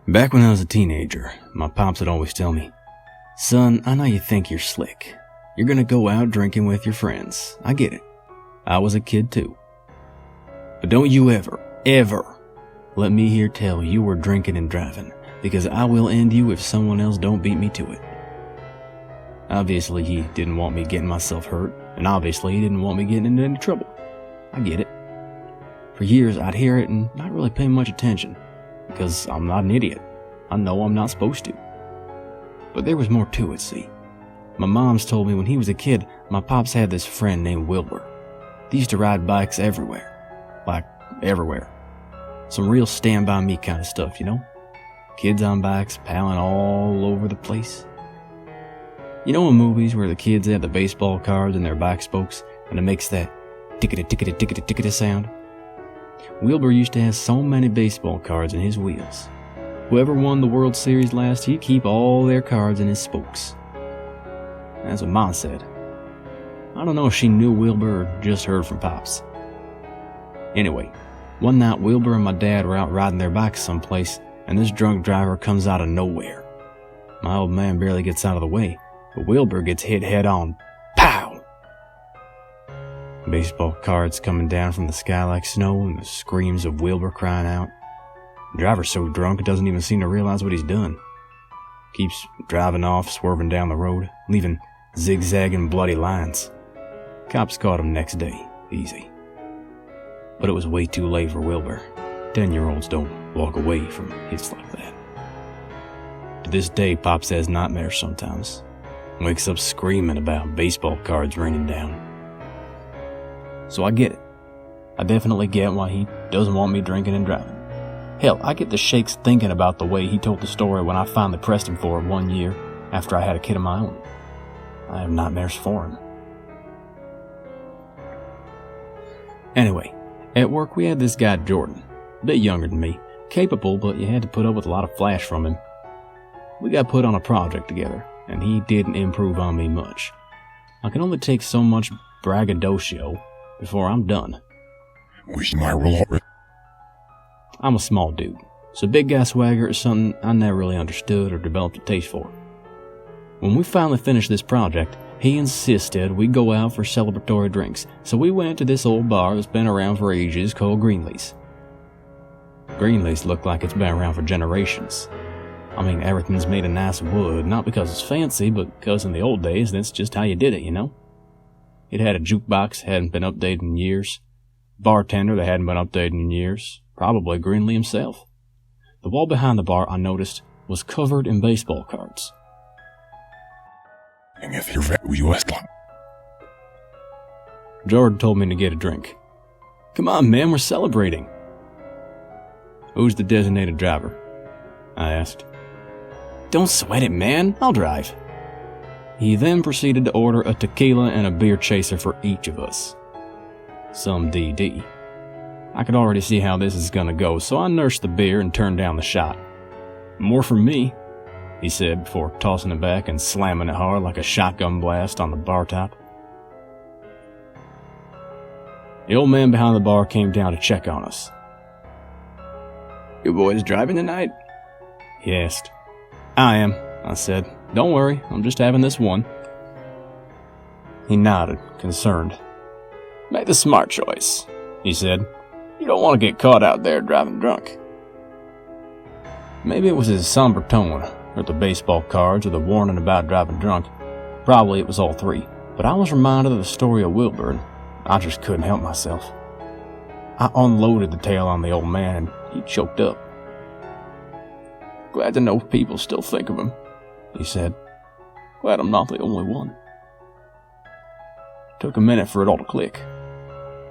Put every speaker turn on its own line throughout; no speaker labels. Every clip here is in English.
Back when I was a teenager, my pops would always tell me, "Son, I know you think you're slick. You're gonna go out drinking with your friends. I get it. I was a kid too. But don't you ever let me hear tell you were drinking and driving, because I will end you if someone else don't beat me to it." Obviously, he didn't want me getting myself hurt, and obviously he didn't want me getting into any trouble. I get it. For years, I'd hear it and not really pay much attention, because I'm not an idiot. I know I'm not supposed to. But there was more to it, see. My mom's told me when he was a kid, my pops had this friend named Wilbur. They used to ride bikes everywhere. Like, everywhere. Some real stand-by-me kind of stuff, you know? Kids on bikes, palling all over the place. You know in movies where the kids have the baseball cards in their bike spokes, and it makes that tickita-tickita-tickita-tickita sound? Wilbur used to have so many baseball cards in his wheels. Whoever won the World Series last, he'd keep all their cards in his spokes. That's what Mom said. I don't know if she knew Wilbur or just heard from Pops. Anyway, one night Wilbur and my dad were out riding their bikes someplace, and this drunk driver comes out of nowhere. My old man barely gets out of the way, but Wilbur gets hit head on. Pow! Baseball cards coming down from the sky like snow, and the screams of Wilbur crying out. The driver's so drunk it doesn't even seem to realize what he's done. Keeps driving off, swerving down the road, leaving zigzagging bloody lines. Cops caught him next day, easy. But it was way too late for Wilbur. 10-year-olds don't walk away from hits like that. To this day, Pops has nightmares sometimes. Wakes up screaming about baseball cards raining down. So I get it. I definitely get why he doesn't want me drinking and driving. Hell, I get the shakes thinking about the way he told the story when I finally pressed him for it one year after I had a kid of my own. I have nightmares for him. Anyway, at work we had this guy Jordan, a bit younger than me, capable, but you had to put up with a lot of flash from him. We got put on a project together, and he didn't improve on me much. I can only take so much braggadocio before I'm done. I'm a small dude, so big guy swagger is something I never really understood or developed a taste for. When we finally finished this project, he insisted we go out for celebratory drinks, so we went to this old bar that's been around for ages called Greenlee's. Greenlee's looked like it's been around for generations. I mean, everything's made of nice wood, not because it's fancy, but because in the old days, that's just how you did it, you know? It had a jukebox that hadn't been updated in years, bartender that hadn't been updated in years, probably Greenlee himself. The wall behind the bar, I noticed, was covered in baseball cards. Jordan told me to get a drink. "Come on, man, we're celebrating." "Who's the designated driver?" I asked. "Don't sweat it, man. I'll drive." He then proceeded to order a tequila and a beer chaser for each of us. Some DD. I could already see how this is gonna go, so I nursed the beer and turned down the shot. "More for me," he said before tossing it back and slamming it hard like a shotgun blast on the bar top. The old man behind the bar came down to check on us. "You boys driving tonight?" he asked. "I am," I said. "Don't worry, I'm just having this one." He nodded, concerned. "Make the smart choice," he said. "You don't want to get caught out there driving drunk." Maybe it was his somber tone, or the baseball cards, or the warning about driving drunk. Probably it was all three, but I was reminded of the story of Wilbur, and I just couldn't help myself. I unloaded the tale on the old man, and he choked up. "Glad to know people still think of him," he said. "Glad I'm not the only one." Took a minute for it all to click.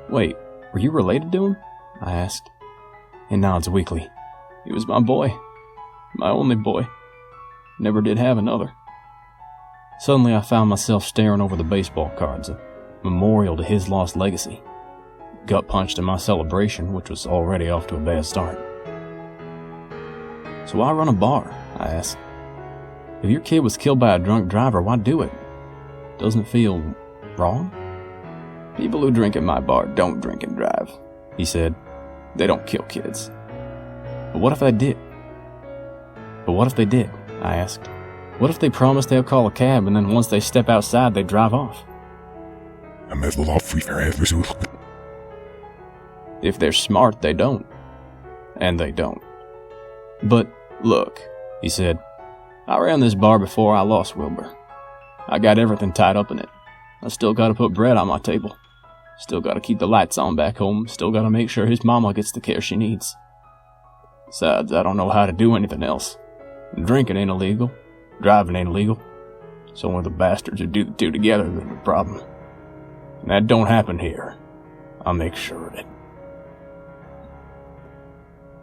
"Wait, were you related to him?" I asked. He nods weakly. "He was my boy. My only boy. Never did have another." Suddenly I found myself staring over the baseball cards, a memorial to his lost legacy. Gut punched in my celebration, which was already off to a bad start. "So why run a bar?" I asked. "If your kid was killed by a drunk driver, why do it? Doesn't it feel wrong?" "People who drink at my bar don't drink and drive," he said. "They don't kill kids." "But what if they did?" But what if they did? I asked. What if they promise they'll call a cab and then once they step outside, they drive off? If they're smart, they don't. And they don't. But, look, he said, I ran this bar before I lost Wilbur. I got everything tied up in it. I still gotta put bread on my table. Still gotta keep the lights on back home. Still gotta make sure his mama gets the care she needs. Besides, I don't know how to do anything else. Drinking ain't illegal. Driving ain't illegal. It's only the bastards who do the two together that are the problem. And that don't happen here. I'll make sure of it.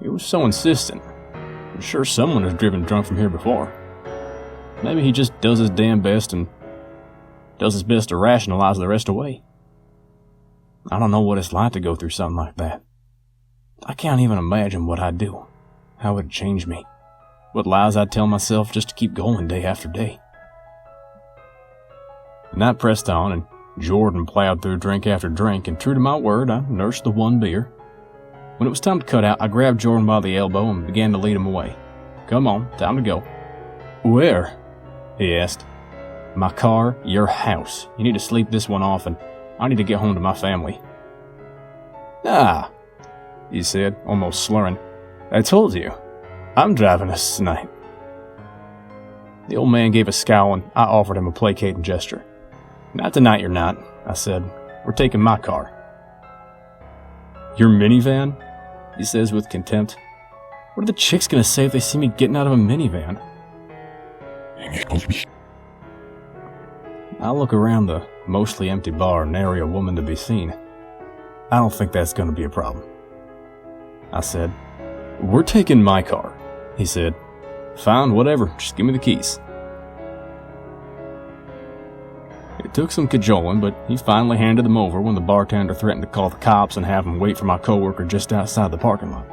He was so insistent. I'm sure someone has driven drunk from here before. Maybe he just does his damn best and does his best to rationalize the rest away. I don't know what it's like to go through something like that. I can't even imagine what I'd do, how it'd change me, what lies I'd tell myself just to keep going day after day. The night pressed on, and Jordan plowed through drink after drink, and true to my word, I nursed the one beer. When it was time to cut out, I grabbed Jordan by the elbow and began to lead him away. Come on, time to go. Where? He asked. My car, your house. You need to sleep this one off, and I need to get home to my family. Ah, he said, almost slurring. I told you. I'm driving us tonight. The old man gave a scowl, and I offered him a placating gesture. Not tonight, you're not, I said. We're taking my car. Your minivan? He says with contempt. What are the chicks gonna say if they see me getting out of a minivan? I look around the mostly empty bar, nary a woman to be seen. I don't think that's gonna be a problem. I said. We're taking my car, he said. Fine, whatever, just give me the keys. It took some cajoling, but he finally handed them over when the bartender threatened to call the cops and have him wait for my coworker just outside the parking lot.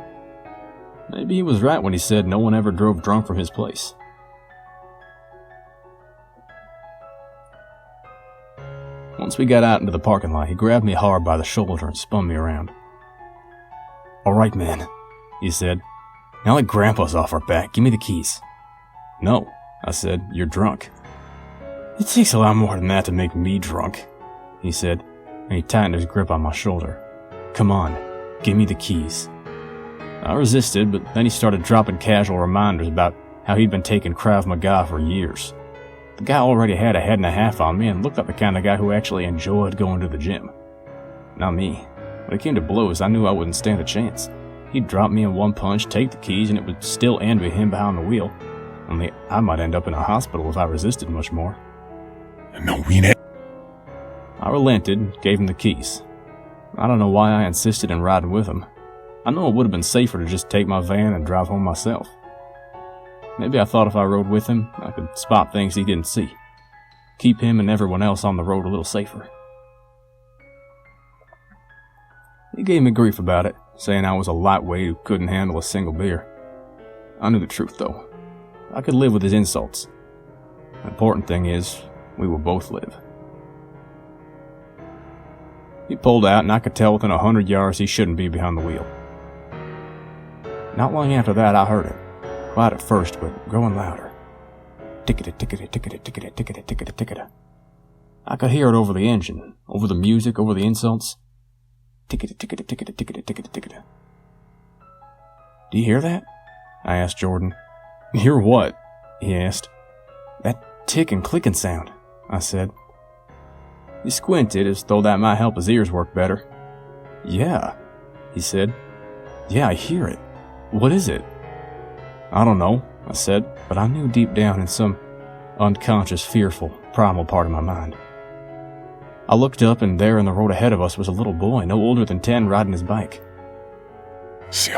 Maybe he was right when he said no one ever drove drunk from his place. Once we got out into the parking lot, he grabbed me hard by the shoulder and spun me around. All right, man, he said. Now that Grandpa's off our back, give me the keys. No, I said, you're drunk. It takes a lot more than that to make me drunk, he said, and he tightened his grip on my shoulder. Come on, give me the keys. I resisted, but then he started dropping casual reminders about how he'd been taking Krav Maga for years. The guy already had a head and a half on me and looked like the kind of guy who actually enjoyed going to the gym. Not me. When it came to blows, I knew I wouldn't stand a chance. He'd drop me in one punch, take the keys, and it would still end with him behind the wheel. Only I might end up in a hospital if I resisted much more.
No, we ain't.
I relented and gave him the keys. I don't know why I insisted in riding with him. I know it would have been safer to just take my van and drive home myself. Maybe I thought if I rode with him, I could spot things he didn't see. Keep him and everyone else on the road a little safer. He gave me grief about it, saying I was a lightweight who couldn't handle a single beer. I knew the truth, though. I could live with his insults. The important thing is, we will both live. He pulled out, and I could tell within 100 yards he shouldn't be behind the wheel. Not long after that, I heard it. Quiet at first, but growing louder. Tickita-tickita-tickita-tickita-tickita-tickita-tickita. I could hear it over the engine, over the music, over the insults. Tickita-tickita-tickita-tickita-tickita-tickita. Do you hear that? I asked Jordan. Hear what? He asked. That tick and clicking sound, I said. He squinted as though that might help his ears work better. Yeah, he said. Yeah, I hear it. What is it? I don't know, I said, but I knew deep down in some unconscious, fearful, primal part of my mind. I looked up, and there in the road ahead of us was a little boy, no older than 10, riding his bike. It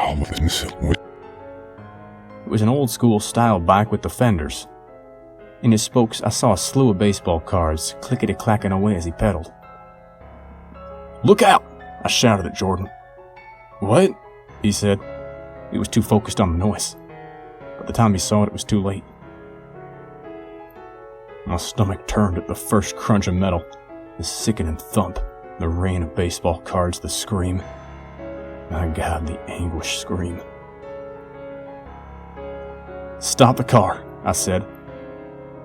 was an old-school style bike with the fenders. In his spokes, I saw a slew of baseball cards, clickety-clacking away as he pedaled. Look out! I shouted at Jordan. What? He said. He was too focused on the noise. By the time he saw it was too late. My stomach turned at the first crunch of metal, the sickening thump, the rain of baseball cards, the scream. My God, the anguish scream. "Stop the car," I said.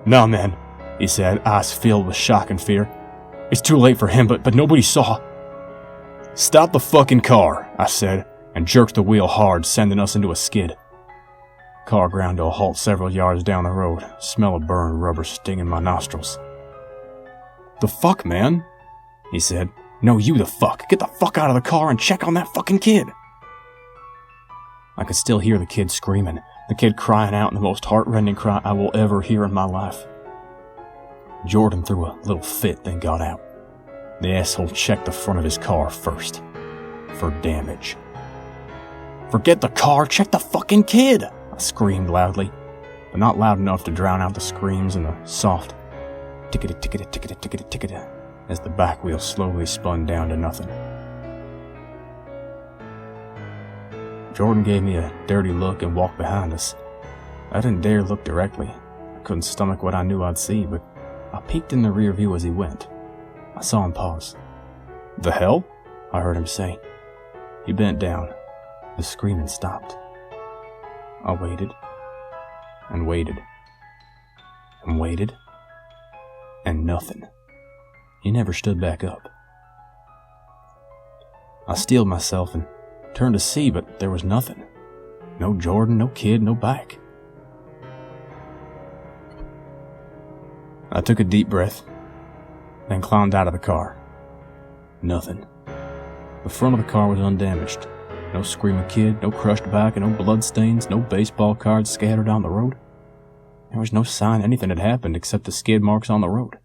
"No, man," he said, eyes filled with shock and fear. "It's too late for him, but nobody saw." "Stop the fucking car," I said, and jerked the wheel hard, sending us into a skid. Car ground to a halt several yards down the road, smell of burned rubber stinging my nostrils. "The fuck, man?" he said. "No, you the fuck. Get the fuck out of the car and check on that fucking kid." I could still hear the kid screaming, the kid crying out in the most heartrending cry I will ever hear in my life. Jordan threw a little fit, then got out. The asshole checked the front of his car first, for damage. "Forget the car, check the fucking kid!" I screamed loudly, but not loud enough to drown out the screams and the soft tickita-tickita-tickita-tickita-tickita as the back wheel slowly spun down to nothing. Jordan gave me a dirty look and walked behind us. I didn't dare look directly. I couldn't stomach what I knew I'd see, but I peeked in the rear view as he went. I saw him pause. "The hell?" I heard him say. He bent down. The screaming stopped. I waited, and waited, and waited, and nothing. He never stood back up. I steeled myself and turned to see, but there was nothing. No Jordan, no kid, no bike. I took a deep breath, then climbed out of the car. Nothing. The front of the car was undamaged. No screaming kid, no crushed bike, no bloodstains, no baseball cards scattered on the road. There was no sign anything had happened except the skid marks on the road.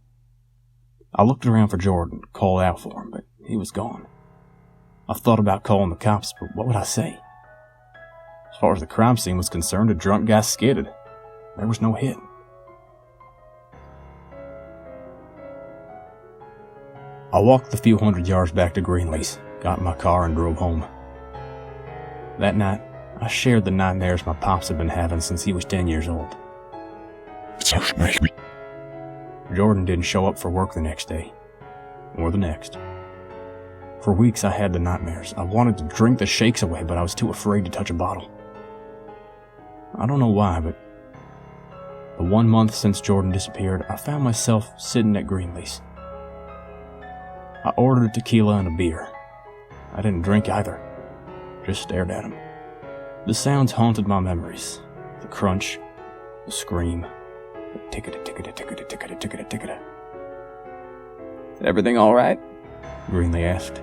I looked around for Jordan, called out for him, but he was gone. I thought about calling the cops, but what would I say? As far as the crime scene was concerned, a drunk guy skidded. There was no hit. I walked the few hundred yards back to Greenlease, got in my car, and drove home. That night, I shared the nightmares my pops had been having since he was 10 years old. Jordan didn't show up for work the next day, or the next. For weeks I had the nightmares. I wanted to drink the shakes away, but I was too afraid to touch a bottle. I don't know why, but the 1 month since Jordan disappeared, I found myself sitting at Greenlease. I ordered a tequila and a beer. I didn't drink either, just stared at him. The sounds haunted my memories. The crunch, the scream, the tickita-tickita-tickita-tickita-tickita-tickita. "Everything all right?" Greenlee asked.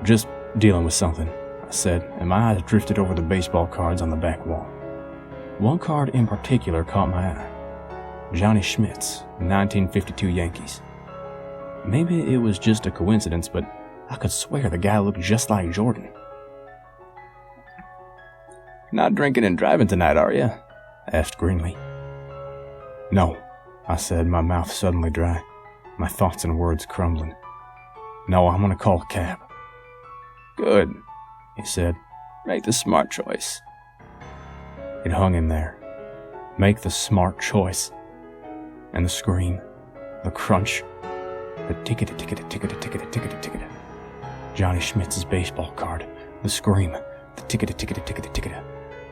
"Just dealing with something," I said, and my eyes drifted over the baseball cards on the back wall. One card in particular caught my eye. Johnny Schmidt's 1952 Yankees. Maybe it was just a coincidence, but I could swear the guy looked just like Jordan. "Not drinking and driving tonight, are you?" asked Greenlee. "No," I said, my mouth suddenly dry, my thoughts and words crumbling. "No, I'm gonna call a cab." "Good," he said. "Make the smart choice." It hung in there. Make the smart choice. And the scream, the crunch, the tickita-tickita-tickita-tickita-tickita-tickita. Johnny Schmidt's baseball card, the scream, the tickita-tickita-tickita-tickita.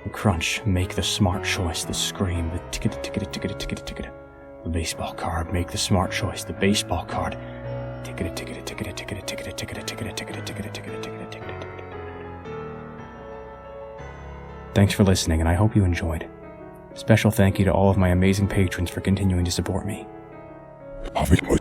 The crunch, make the smart choice, the scream, the tickita-tickita-tickita-tickita-tickita. The baseball card, make the smart choice, the baseball card. Tickita-tickita-tickita-tickita-tickita-tickita-tickita-tickita-tickita-tickita-tickita-tickita. Thanks for listening, and I hope you enjoyed. Special thank you to all of my amazing patrons for continuing to support me.
Avec moi.